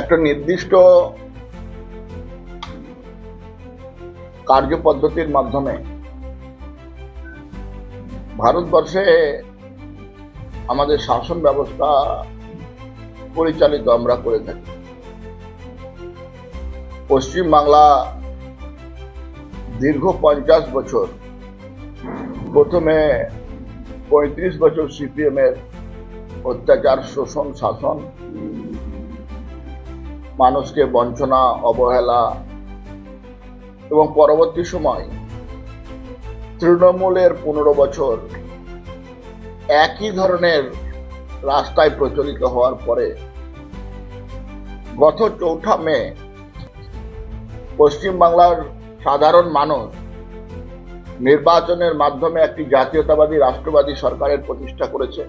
একটা নির্দিষ্ট কার্যপদ্ধতির মাধ্যমে ভারতবর্ষে আমাদের শাসন ব্যবস্থা পরিচালিত আমরা করে থাকি। পশ্চিম বাংলা দীর্ঘ 50 বছর, প্রথমে 35 বছর সিপিএম এর অত্যাচার, শোষণ, শাসন, মানুষকে বঞ্চনা, অবহেলা, এবং পরবর্তী সময় তৃণমূলের 15 বছর একই ধরনের রাস্তায় প্রচলিত হওয়ার পরে গত 4 মে পশ্চিম বাংলার সাধারণ মানুষ নির্বাচনের মাধ্যমে একটি জাতীয়তাবাদী রাষ্ট্রবাদী সরকারের প্রতিষ্ঠা করেছে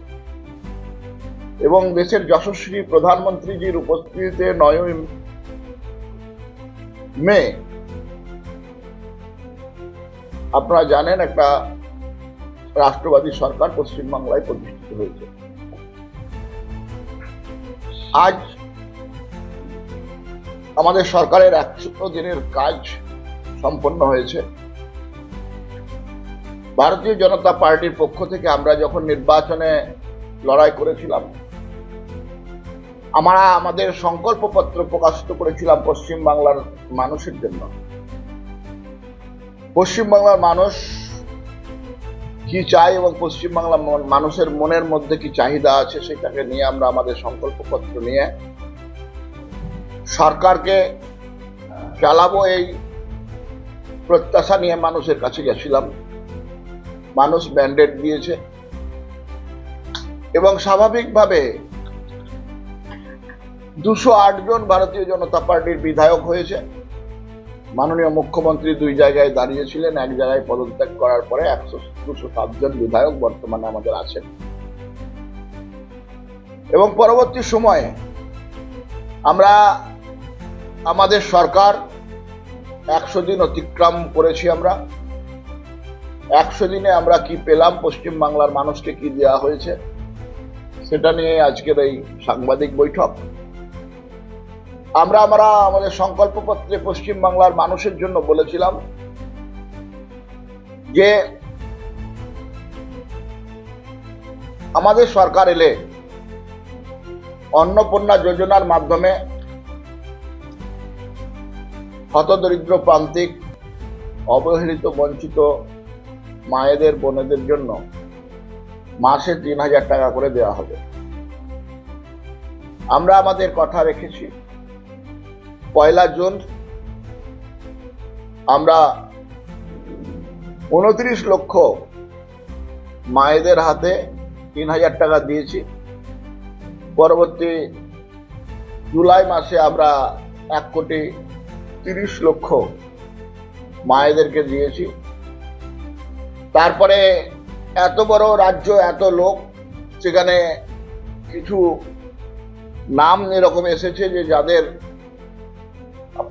এবং দেশের যশস্বী প্রধানমন্ত্রীজির উপস্থিতিতে 9 মে আপনারা জানেন একটা রাষ্ট্রবাদী সরকার পশ্চিমবাংলায় প্রতিষ্ঠিত হয়েছে। আজ আমাদের সরকারের 100 দিনের কাজ সম্পন্ন হয়েছে। ভারতীয় জনতা পার্টির পক্ষ থেকে আমরা যখন নির্বাচনে লড়াই করেছিলাম, আমরা আমাদের সংকল্পপত্র প্রকাশিত করেছিলাম পশ্চিম বাংলার মানুষের জন্য। পশ্চিম বাংলার মানুষ কি চায় এবং পশ্চিম বাংলার মানুষের মনের মধ্যে কি চাহিদা আছে সেটাকে নিয়ে আমরা আমাদের সংকল্পপত্র নিয়ে সরকারকে চালাবো এই প্রত্যাশা নিয়ে মানুষের কাছে গেছিলাম। মানুষ ম্যান্ডেট দিয়েছে এবং স্বাভাবিকভাবে 208 জন ভারতীয় জনতা পার্টির বিধায়ক হয়েছে। মাননীয় মুখ্যমন্ত্রী 2 জায়গায় দাঁড়িয়েছিলেন, এক জায়গায় পদত্যাগ করার পরে 207 জন বিধায়ক বর্তমানে আমাদের আছেন। এবং পরবর্তী সময়ে আমরা আমাদের সরকার 100 দিন অতিক্রম করেছি। আমরা 100 দিনে আমরা কি পেলাম, পশ্চিম বাংলার মানুষকে কি দেওয়া হয়েছে, সেটা নিয়ে আজকের এই সাংবাদিক বৈঠক। আমরা আমাদের সংকল্পপত্রে পশ্চিম বাংলার মানুষের জন্য বলেছিলাম যে আমাদের সরকার এলে অন্নপূর্ণা যোজনার মাধ্যমে হতদরিদ্র, প্রান্তিক, অবহেলিত, বঞ্চিত মায়েদের, বোনেদের জন্য মাসে 3000 টাকা করে দেওয়া হবে। আমরা আমাদের কথা রেখেছি। 1 জুন আমরা 29 লক্ষ মায়েদের হাতে 3000 টাকা দিয়েছি। পরবর্তী জুলাই মাসে আমরা 1,30,00,000 মায়েদেরকে দিয়েছি। তারপরে এত বড় রাজ্য, এত লোক, সেখানে কিছু নাম এরকম এসেছে যে যাদের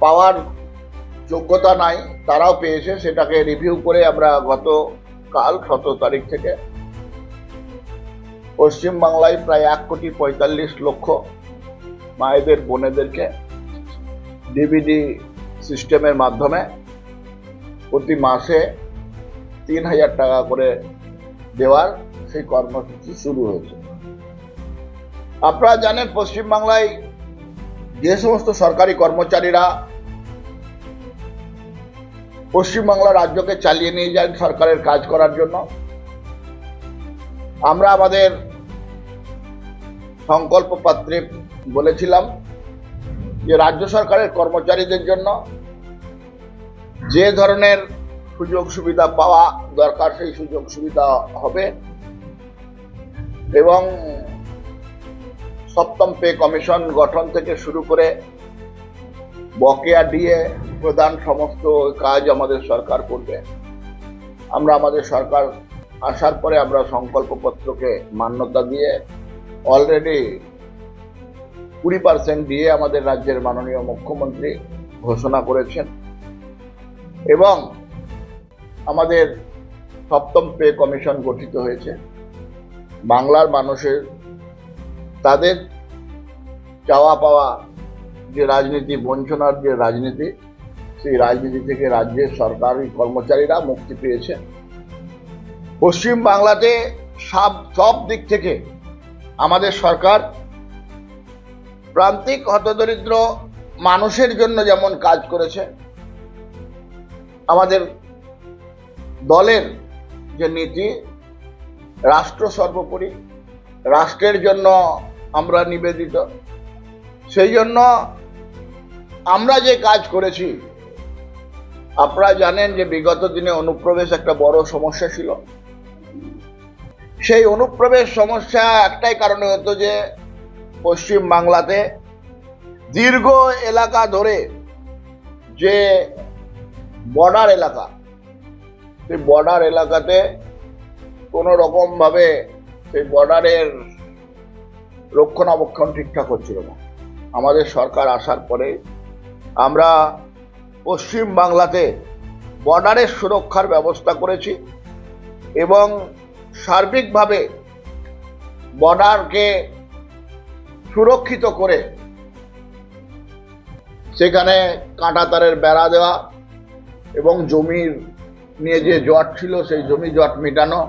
পাওয়ার যোগ্যতা নাই তারাও পেয়েছে। সেটাকে রিভিউ করে আমরা গতকাল 17 তারিখ থেকে পশ্চিম বাংলায় প্রায় 1,45,00,000 মায়েদের, বোনেদেরকে ডিবিডি সিস্টেমের মাধ্যমে প্রতি মাসে 3000 টাকা করে দেওয়ার সেই কর্মসূচি শুরু হয়েছে। আপনারা জানেন পশ্চিম বাংলায় যে সমস্ত সরকারি কর্মচারীরা পশ্চিমবাংলা রাজ্যকে চালিয়ে নিয়ে যায় সরকারের কাজ করার জন্য, আমরা আমাদের সংকল্পপত্রে বলেছিলাম যে রাজ্য সরকারের কর্মচারীদের জন্য যে ধরনের সুযোগ সুবিধা পাওয়া দরকার সেই সুযোগ সুবিধা হবে এবং 7ম পে কমিশন গঠন থেকে শুরু করে বকেয়া ডিএ প্রদান সমস্ত কাজ আমাদের সরকার করবে। আমরা আমাদের সরকার আসার পরে আমরা সংকল্পপত্রকে মান্যতা দিয়ে অলরেডি 20% দিয়ে আমাদের রাজ্যের মাননীয় মুখ্যমন্ত্রী ঘোষণা করেছেন এবং আমাদের 7ম পে কমিশন গঠিত হয়েছে। বাংলার মানুষের তাদের চাওয়া পাওয়া যে রাজনীতি, বঞ্চনার যে রাজনীতি, সেই রাজনীতি থেকে রাজ্যের সরকারি কর্মচারীরা মুক্তি পেয়েছে। পশ্চিম বাংলাতে সব দিক থেকে আমাদের সরকার প্রান্তিক হতদরিদ্র মানুষের জন্য যেমন কাজ করেছে, আমাদের দলের যে নীতি, রাষ্ট্র সর্বোপরি, রাষ্ট্রের জন্য আমরা নিবেদিত, সেই জন্য আমরা যে কাজ করেছি, আপনারা জানেন যে বিগত দিনে অনুপ্রবেশ একটা বড় সমস্যা ছিল। সেই অনুপ্রবেশ সমস্যা একটাই কারণে হতো যে পশ্চিম বাংলাতে দীর্ঘ এলাকা ধরে যে বর্ডার এলাকা, সেই বর্ডার এলাকাতে কোনো রকম ভাবে সেই বর্ডারের রক্ষণাবেক্ষণ ঠিকঠাক হচ্ছিল না। আমাদের সরকার আসার পরে আমরা পশ্চিম বাংলাতে বর্ডারের সুরক্ষার ব্যবস্থা করেছি এবং সার্বিকভাবে বর্ডারকে সুরক্ষিত করে সেখানে কাঁটাতারের বেড়া দেওয়া এবং জমির নিয়ে যে জট ছিল সেই জমি জট মেটানো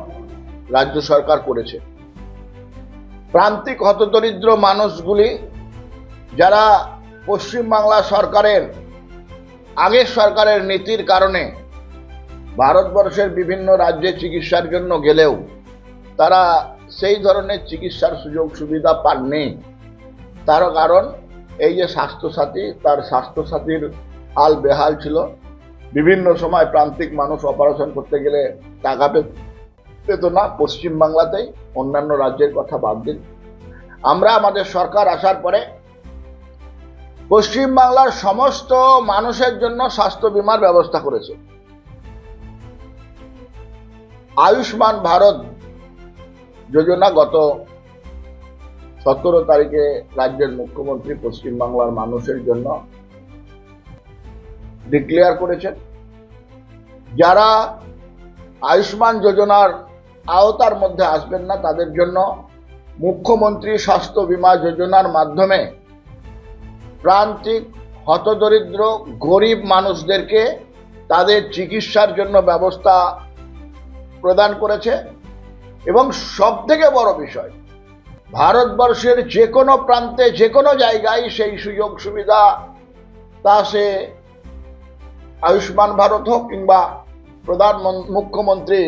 রাজ্য সরকার করেছে। প্রান্তিক হতদরিদ্র মানুষগুলি যারা পশ্চিমবাংলা সরকারের আগের সরকারের নীতির কারণে ভারতবর্ষের বিভিন্ন রাজ্যে চিকিৎসার জন্য গেলেও তারা সেই ধরনের চিকিৎসার সুযোগ সুবিধা পাননি, তার কারণ এই যে স্বাস্থ্যসাথী, তার স্বাস্থ্যসাথীর হাল বেহাল ছিল। বিভিন্ন সময় প্রান্তিক মানুষ অপারেশন করতে গেলে টাকা পেত না পশ্চিমবাংলাতেই, অন্যান্য রাজ্যের কথা বাদ দিন। আমরা আমাদের সরকার আসার পরে পশ্চিমবাংলার সমস্ত মানুষের জন্য স্বাস্থ্য বীমার ব্যবস্থা করেছে। আয়ুষ্মান ভারত যোজনা গত 17 তারিখে রাজ্যের মুখ্যমন্ত্রী পশ্চিমবাংলার মানুষের জন্য ডিক্লেয়ার করেছেন। যারা আয়ুষ্মান যোজনার আওতার মধ্যে আসবেন না তাদের জন্য মুখ্যমন্ত্রী স্বাস্থ্য বীমা যোজনার মাধ্যমে প্রান্তিক হতদরিদ্র গরিব মানুষদেরকে তাদের চিকিৎসার জন্য ব্যবস্থা প্রদান করেছে। এবং সবথেকে বড় বিষয়, ভারতবর্ষের যে কোনো প্রান্তে যে কোনো জায়গায় সেই সুযোগ সুবিধা, তা সে আয়ুষ্মান ভারত হোক কিংবা মুখ্যমন্ত্রী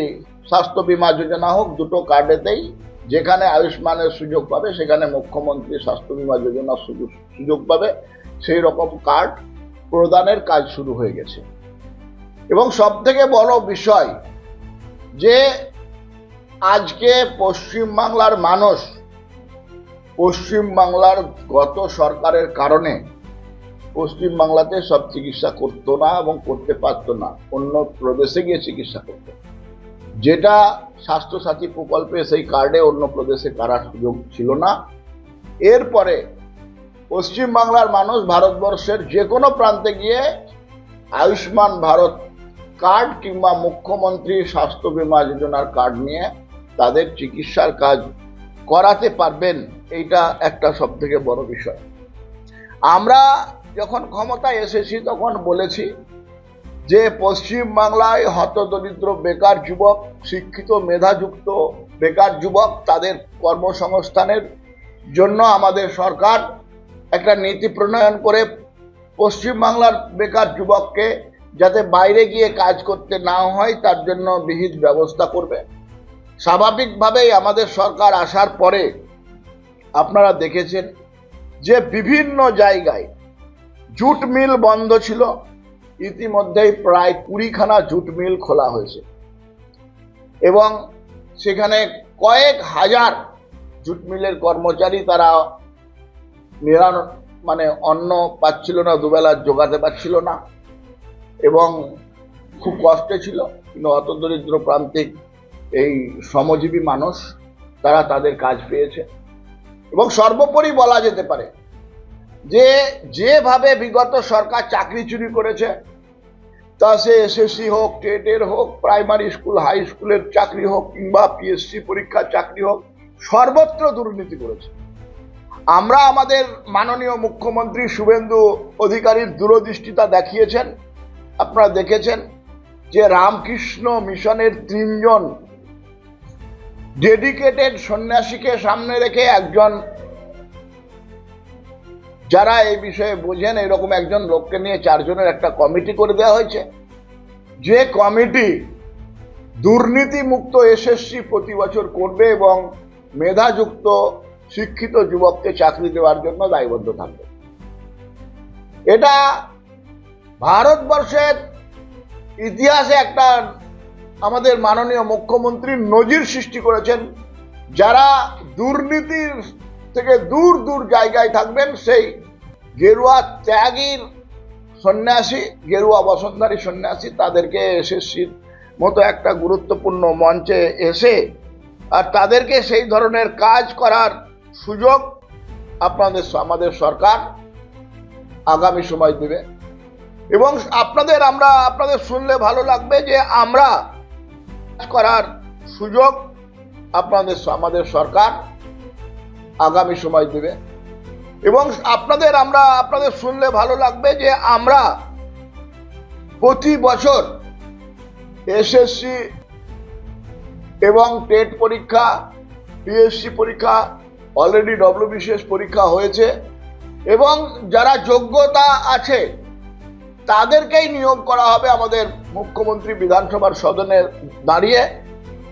স্বাস্থ্য বীমা যোজনা হোক, দুটো কার্ডেতেই যেখানে আয়ুষ্মানের সুযোগ পাবে সেখানে মুখ্যমন্ত্রী স্বাস্থ্য বীমা যোজনা সুযোগ পাবে, সেই রকম কার্ড প্রদানের কাজ শুরু হয়ে গেছে। এবং সবথেকে বড় বিষয় যে আজকে পশ্চিমবাংলার মানুষ পশ্চিমবাংলার গত সরকারের কারণে পশ্চিমবাংলাতে সব চিকিৎসা করতো না এবং করতে পারতো না, অন্য প্রদেশে গিয়ে চিকিৎসা করত। যেটা স্বাস্থ্যসাথী প্রকল্পে সেই কার্ডে অন্য প্রদেশে করার সুযোগ ছিল না। এরপরে পশ্চিমবাংলার মানুষ ভারতবর্ষের যে কোনো প্রান্তে গিয়ে আয়ুষ্মান ভারত কার্ড কিংবা মুখ্যমন্ত্রী স্বাস্থ্য বীমা যোজনার কার্ড নিয়ে তাদের চিকিৎসার কাজ করাতে পারবেন। এইটা একটা সব থেকে বড় বিষয়। আমরা যখন ক্ষমতায় এসেছি তখন বলেছি যে পশ্চিমবাংলায় হতদরিদ্র বেকার যুবক, শিক্ষিত মেধাযুক্ত বেকার যুবক, তাদের কর্মসংস্থানের জন্য আমাদের সরকার একটা নীতি প্রণয়ন করে পশ্চিমবাংলার বেকার যুবককে যাতে বাইরে গিয়ে কাজ করতে না হয় তার জন্য বিহিত ব্যবস্থা করবে। স্বাভাবিকভাবেই আমাদের সরকার আসার পরে আপনারা দেখেছেন যে বিভিন্ন জায়গায় জুট মিল বন্ধ ছিল, ইতিমধ্যেই প্রায় 20খানা জুট মিল খোলা হয়েছে এবং সেখানে কয়েক হাজার জুট মিলের কর্মচারী তারা অন্ন পাচ্ছিল না, দুবেলা জোগাতে পারছিল না এবং খুব কষ্টে ছিল। কিন্তু হতদরিদ্র প্রান্তিক এই শ্রমজীবী মানুষ তারা তাদের কাজ পেয়েছে। এবং সর্বোপরি বলা যেতে পারে যে যেভাবে বিগত সরকার চাকরি চুরি করেছে, তা সে এসএসসি হোক, টেটের হোক, প্রাইমারি স্কুল হাই স্কুলের চাকরি হোক কিংবা পিএসসি পরীক্ষার চাকরি হোক, সর্বত্র দুর্নীতি করেছে। আমরা আমাদের মাননীয় মুখ্যমন্ত্রী শুভেন্দু অধিকারীর দূরদৃষ্টিতা দেখিয়েছেন। আপনারা দেখেছেন যে রামকৃষ্ণ মিশনের 3 জন ডেডিকেটেড সন্ন্যাসীকে সামনে রেখে একজন যারা এই বিষয়ে বোঝেন এরকম একজন লোককে নিয়ে 4 জনের একটা কমিটি করে দেওয়া হয়েছে, যে কমিটি দুর্নীতি মুক্ত এসএসসি প্রতি বছর করবে এবং মেধাযুক্ত শিক্ষিত যুবককে চাকরি দেওয়ার জন্য দায়বদ্ধ থাকবে। এটা ভারতবর্ষের ইতিহাসে একটা আমাদের মাননীয় মুখ্যমন্ত্রী নজির সৃষ্টি করেছেন। যারা দুর্নীতির থেকে দূর দূর জায়গায় থাকবেন, সেই গেরুয়া ত্যাগীর সন্ন্যাসী, গেরুয়া বসনধারী সন্ন্যাসী, তাদেরকে এসএসসির মতো একটা গুরুত্বপূর্ণ মঞ্চে এসে আর তাদেরকে সেই ধরনের কাজ করার সুযোগ আমাদের সরকার আগামী সময় দেবে। এবং আপনাদের শুনলে ভালো লাগবে যে আমরা করার সুযোগ আমাদের সরকার আগামী সময় দেবে। এবং আপনাদের শুনলে ভালো লাগবে যে আমরা প্রতি বছর এসএসসি এবং টেট পরীক্ষা, পিএসসি পরীক্ষা, অলরেডি ডব্লিউবিসিএস পরীক্ষা হয়েছে এবং যারা যোগ্যতা আছে তাদেরকেই নিয়োগ করা হবে। আমাদের মুখ্যমন্ত্রী বিধানসভার সদনে দাঁড়িয়ে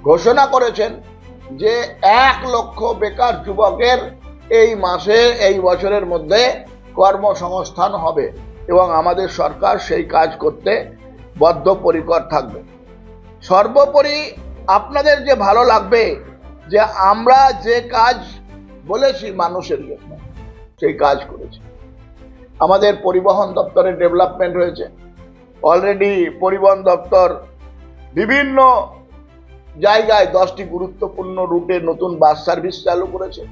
ঘোষণা করেছেন যে 1 লক্ষ বেকার যুবকের এই বছরের মধ্যে কর্মসংস্থান হবে এবং আমাদের সরকার সেই কাজ করতে বদ্ধপরিকর থাকবে। সর্বোপরি আপনাদের যে ভালো লাগবে যে আমরা যে কাজ বলেছি মানুষের জন্য সেই কাজ করেছি। আমাদের পরিবহন দপ্তরের ডেভেলপমেন্ট হয়েছে। অলরেডি পরিবহন দপ্তর বিভিন্ন জায়গায় 10টি গুরুত্বপূর্ণ রুটে নতুন বাস সার্ভিস চালু করেছে।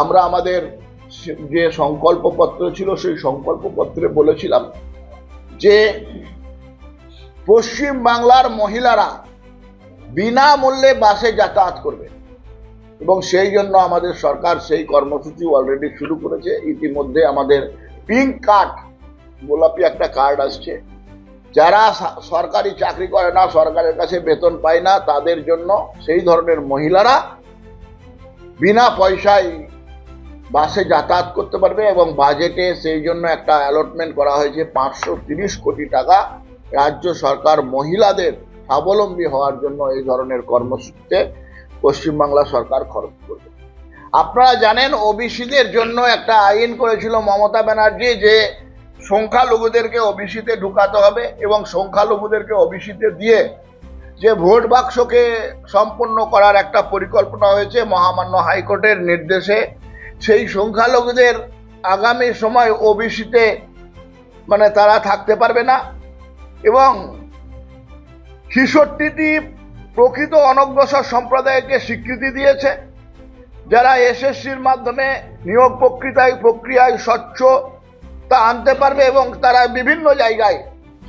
আমরা আমাদের যে সংকল্পপত্র ছিল সেই সংকল্পপত্রে বলেছিলাম যে পশ্চিম বাংলার মহিলারা বিনামূল্যে বাসে যাতায়াত করবে এবং সেই জন্য আমাদের সরকার সেই কর্মসূচি অলরেডি শুরু করেছে। ইতিমধ্যে আমাদের পিঙ্ক কার্ড, গোলাপি একটা কার্ড আসছে। যারা সরকারি চাকরি করে না, সরকারের কাছে বেতন পায় না, তাদের জন্য সেই ধরনের মহিলারা বিনা পয়সায় বাসে যাতায়াত করতে পারবে এবং বাজেটে সেই জন্য একটা অ্যালটমেন্ট করা হয়েছে 530 কোটি টাকা। রাজ্য সরকার মহিলাদের স্বাবলম্বী হওয়ার জন্য এই ধরনের কর্মসূচিতে পশ্চিমবাংলা সরকার খরচ করবে। আপনারা জানেন ওবিসিদের জন্য একটা আইন করেছিল মমতা ব্যানার্জি যে সংখ্যালঘুদেরকে ওবিসিতে ঢুকাতে হবে এবং সংখ্যালঘুদেরকে ওবিসিতে দিয়ে যে ভোট বাক্সকে সম্পন্ন করার একটা পরিকল্পনা হয়েছে মহামান্য হাইকোর্টের নির্দেশে। সেই সংখ্যালঘুদের আগামী সময় ওবিসিতে তারা থাকতে পারবে না এবং 66টি প্রকৃত অনগ্রসর সম্প্রদায়কে স্বীকৃতি দিয়েছে, যারা এসএসসির মাধ্যমে নিয়োগ প্রক্রিয়ায় স্বচ্ছতা আনতে পারবে এবং তারা বিভিন্ন জায়গায়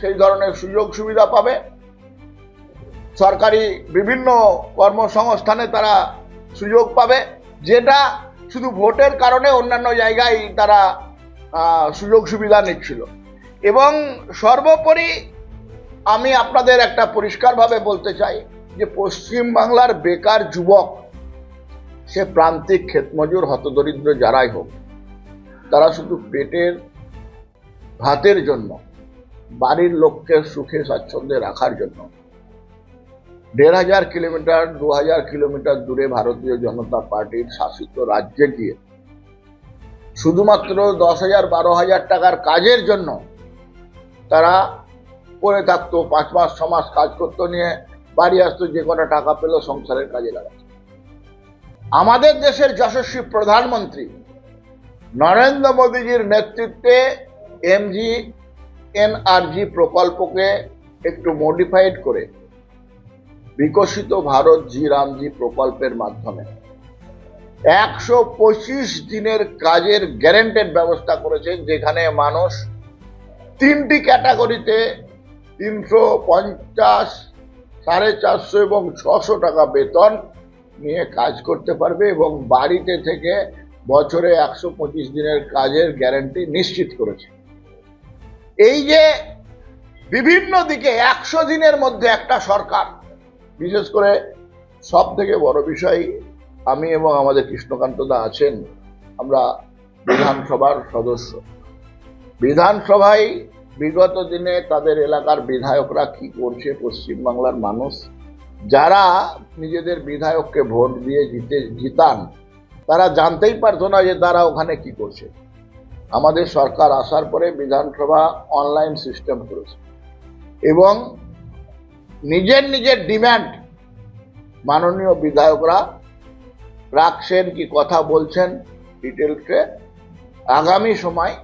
সেই ধরনের সুযোগ সুবিধা পাবে। সরকারি বিভিন্ন কর্মসংস্থানে তারা সুযোগ পাবে, যেটা শুধু ভোটের কারণে অন্যান্য জায়গায় তারা সুযোগ সুবিধা নিচ্ছিল। এবং সর্বোপরি আমি আপনাদের একটা পরিষ্কারভাবে বলতে চাই যে পশ্চিম বাংলার বেকার যুবক, সে প্রান্তিক ক্ষেতমজুর হতদরিদ্র যারাই হোক, তারা শুধু পেটের ভাতের জন্য, বাড়ির লোককে সুখে স্বাচ্ছন্দ্যে রাখার জন্য 1500 কিলোমিটার 2000 কিলোমিটার দূরে ভারতীয় জনতা পার্টির শাসিত রাজ্যে গিয়ে শুধুমাত্র 10,000 12,000 টাকার কাজের জন্য তারা পড়ে থাকতো, 5 মাস 6 মাস কাজ করতো, নিয়ে বাড়ি আসতো, যে কটা টাকা পেল সংসারের কাজে লাগাতো। আমাদের দেশের যশস্বী প্রধানমন্ত্রী নরেন্দ্র মোদীজির নেতৃত্বে MGNRG প্রকল্পকে একটু মডিফাইড করে বিকশিত ভারত জি রামজি প্রকল্পের মাধ্যমে 125 দিনের কাজের গ্যারান্টেড ব্যবস্থা করেছেন, যেখানে মানুষ 3টি ক্যাটাগরিতে 350, 450 এবং 600 টাকা বেতন নিয়ে কাজ করতে পারবে এবং বাড়িতে থেকে বছরে 125 দিনের কাজের গ্যারান্টি নিশ্চিত করেছে। এই যে বিভিন্ন দিকে 100 দিনের মধ্যে একটা সরকার, বিশেষ করে সব থেকে বড় বিষয়, আমি এবং আমাদের কৃষ্ণকান্ত দা আছেন, আমরা বিধানসভার সদস্য। বিধানসভায় বিগত দিনে তাদের এলাকার বিধায়করা কি করছে, পশ্চিমবাংলার মানুষ যারা নিজেদের বিধায়ককে ভোট দিয়ে জিতান, তারা জানতেই পারতো না যে তারা ওখানে কি করছে। আমাদের সরকার আসার পরে বিধানসভা অনলাইন সিস্টেম করেছে এবং নিজের নিজের ডিমান্ড মাননীয় বিধায়করা রাখছেন, কি কথা বলছেন ডিটেলসে আগামী সময়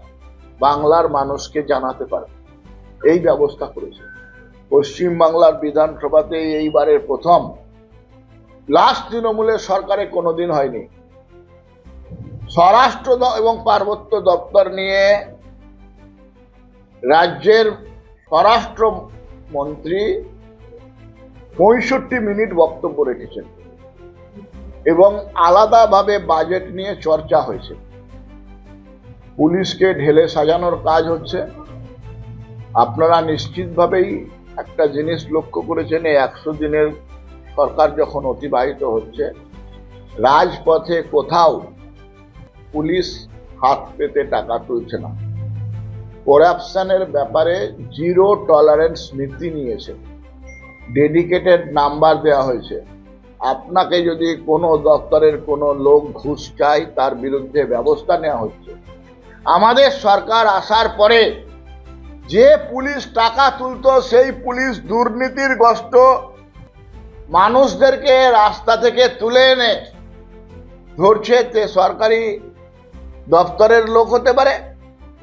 বাংলার মানুষকে জানাতে পারে, এই ব্যবস্থা করেছে। পশ্চিমবাংলার বিধানসভাতে এইবারের প্রথম, লাস্ট তৃণমূলের সরকারে কোনোদিন হয়নি। স্বরাষ্ট্র এবং পার্বত্য দপ্তর নিয়ে রাজ্যের স্বরাষ্ট্রমন্ত্রী 65 মিনিট বক্তব্য রেখেছেন এবং আলাদাভাবে বাজেট নিয়ে চর্চা হয়েছে। পুলিশকে ঢেলে সাজানোর কাজ হচ্ছে। আপনারা নিশ্চিতভাবেই একটা জিনিস লক্ষ্য করেছেন, এই 100 দিনের সরকার যখন অতিবাহিত হচ্ছে, রাজপথে কোথাও পুলিশ হাত পেতে টাকা তুলছে না। করাপশনের ব্যাপারে জিরো টলারেন্স নীতি নিয়েছে, ডেডিকেটেড নাম্বার দেওয়া হয়েছে। আপনাকে যদি কোনো দপ্তরের কোনো লোক ঘুষ চায়, তার বিরুদ্ধে ব্যবস্থা নেওয়া হচ্ছে। আমাদের সরকার আসার পরে যে পুলিশ টাকা তুলতো, সেই পুলিশ দুর্নীতিগ্রস্ত মানুষদেরকে রাস্তা থেকে তুলে এনে ধরছে। তে সরকারি দপ্তরের লোক হতে পারে,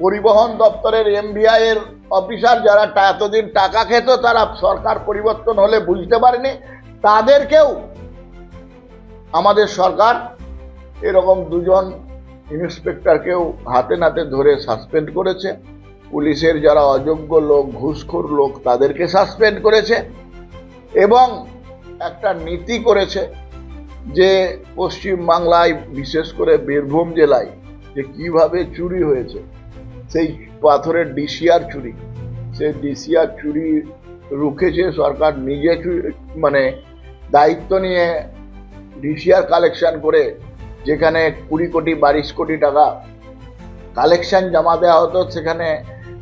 পরিবহন দপ্তরের এমভিআই এর অফিসার যারা এতদিন টাকা খেত, তারা সরকার পরিবর্তন হলে বুঝতে পারেনি, তাদেরকেও আমাদের সরকার এরকম 2জন ইন্সপেক্টরকেও হাতে নাতে ধরে সাসপেন্ড করেছে। পুলিশের যারা অযোগ্য লোক, ঘুষখোর লোক, তাদেরকে সাসপেন্ড করেছে এবং একটা নীতি করেছে যে পশ্চিমবাংলায়, বিশেষ করে বীরভূম জেলায় যে কিভাবে চুরি হয়েছে, সেই পাথরের ডিসিআর চুরি, সেই ডিসিআর চুরি রুখেছে সরকার নিজে। মানে দায়িত্ব নিয়ে ডিসিআর কালেকশন করে, যেখানে 20 কোটি 22 কোটি টাকা কালেকশন জমা দেওয়া হতো, সেখানে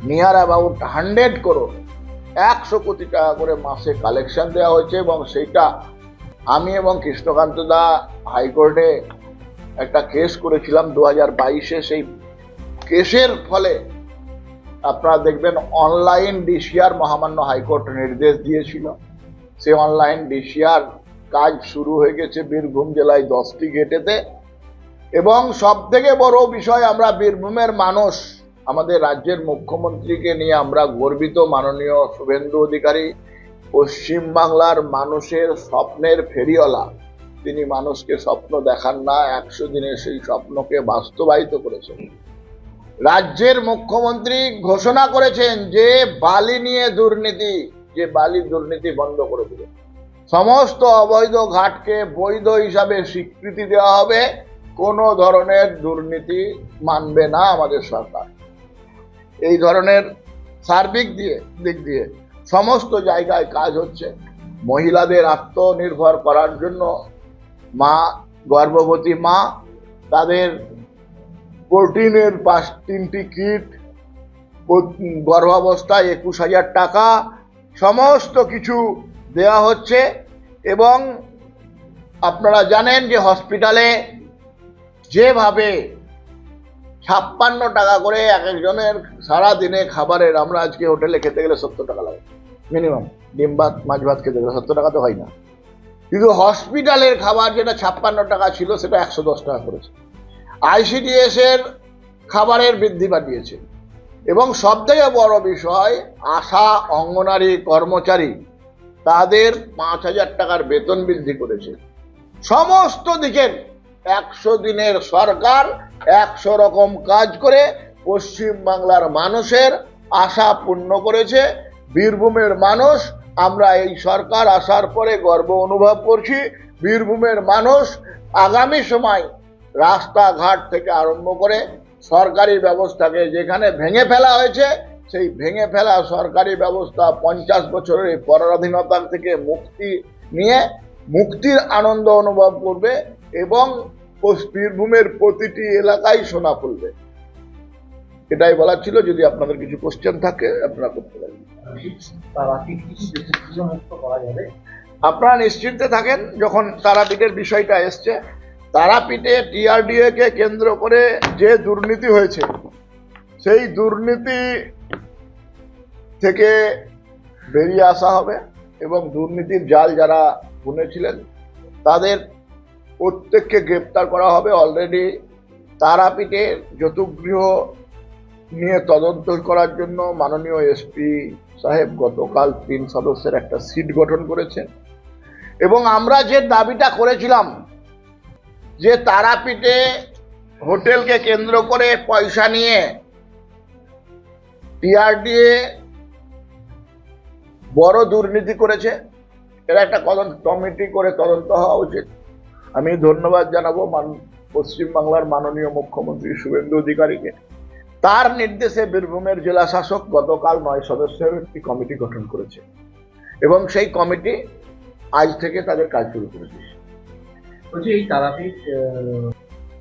নিয়ার অ্যাবাউট 100 করোড়, 100 কোটি টাকা করে মাসে কালেকশন দেওয়া হয়েছে। এবং সেইটা আমি এবং কৃষ্ণকান্ত দা হাইকোর্টে একটা কেস করেছিলাম 2022-এ। সেই কেসের ফলে আপনারা দেখবেন অনলাইন ডিসিআর মহামান্য হাইকোর্ট নির্দেশ দিয়েছিল। সেই অনলাইন ডিসিআর কাজ শুরু হয়ে গেছে বীরভূম জেলায় 10টি গেটেতে। এবং সব থেকে বড় বিষয়, আমরা বীরভূমের মানুষ, আমাদের রাজ্যের মুখ্যমন্ত্রীকে নিয়ে আমরা গর্বিত। মাননীয় শুভেন্দু অধিকারী পশ্চিমবাংলার মানুষের স্বপ্নের ফেরিওয়ালা। তিনি মানুষকে স্বপ্ন দেখান না, 100 দিনে সেই স্বপ্নকে বাস্তবায়িত করেছেন। রাজ্যের মুখ্যমন্ত্রী ঘোষণা করেছেন যে বালি নিয়ে দুর্নীতি, যে বালি দুর্নীতি বন্ধ করে দেবে, সমস্ত অবৈধ ঘাটকে বৈধ হিসাবে স্বীকৃতি দেওয়া হবে, কোনো ধরনের দুর্নীতি মানবে না আমাদের সরকার। এই ধরনের সার্বিক দিক দিয়ে সমস্ত জায়গায় কাজ হচ্ছে। মহিলাদের আত্মনির্ভর করার জন্য মা, গর্ভবতী মা, তাদের প্রোটিনের 3টি কিট, গর্ভাবস্থায় 21,000 টাকা, সমস্ত কিছু দেওয়া হচ্ছে। এবং আপনারা জানেন যে হসপিটালে যেভাবে 56 টাকা করে এক একজনের সারাদিনে খাবারের, আমরা আজকে হোটেলে খেতে গেলে 70 টাকা লাগে মিনিমাম, ডিম ভাত মাছ ভাত খেতে গেলে 70 টাকা তো হয় না, কিন্তু হসপিটালের খাবার যেটা 56 টাকা ছিল সেটা 110 টাকা করেছে। আইসিডিএস এর খাবারের বৃদ্ধি পাঠিয়েছে। এবং সবথেকে বড় বিষয়, আশা অঙ্গনারী কর্মচারী, তাদের 5,000 টাকার বেতন বৃদ্ধি করেছে। সমস্ত দিকের 100 দিনের সরকার 100 রকম কাজ করে পশ্চিমবাংলার মানুষের আশা পূর্ণ করেছে। বীরভূমের মানুষ, আমরা এই সরকার আসার পরে গর্ব অনুভব করছি। বীরভূমের মানুষ আগামী সময় রাস্তাঘাট থেকে আরম্ভ করে সরকারি ব্যবস্থাকে যেখানে ভেঙে ফেলা হয়েছে, সেই ভেঙে ফেলা সরকারি ব্যবস্থা 50 বছরের এই পরাধীনতা থেকে মুক্তি নিয়ে মুক্তির আনন্দ অনুভব করবে এবং বীরভূমের প্রতিটি এলাকায় সোনা ফুলবে। এটাই বলার ছিল। যদি আপনাদের কিছু কোশ্চেন থাকে আপনারা করতে পারেন। আপনারা নিশ্চিন্তে থাকেন, যখন তারাপীঠের বিষয়টা এসছে, তারাপীঠে টিআরডিএ কে কেন্দ্র করে যে দুর্নীতি হয়েছে, সেই দুর্নীতি থেকে বেরিয়ে আসা হবে এবং দুর্নীতির জাল যারা বুনেছিলেন তাদের প্রত্যেককে গ্রেপ্তার করা হবে। অলরেডি তারাপীঠের যৌতুকগৃহ নিয়ে তদন্ত করার জন্য মাননীয় এসপি সাহেব গতকাল 3 সদস্যের একটা সিট গঠন করেছেন এবং আমরা যে দাবিটা করেছিলাম যে তারাপীঠে হোটেলকে কেন্দ্র করে পয়সা নিয়ে টিআরডিএ বড় দুর্নীতি করেছে, এর একটা কমিটি করে তদন্ত হওয়া উচিত। আমি ধন্যবাদ জানাবো পশ্চিমবাংলার মাননীয় মুখ্যমন্ত্রী শুভেন্দু অধিকারীকে। তার নির্দেশে বীরভূমের জেলা শাসক গতকাল 9 সদস্যের একটি কমিটি গঠন করেছে এবং সেই কমিটি আজ থেকে তাদের কাজ শুরু করেছে। এই তারাপীঠ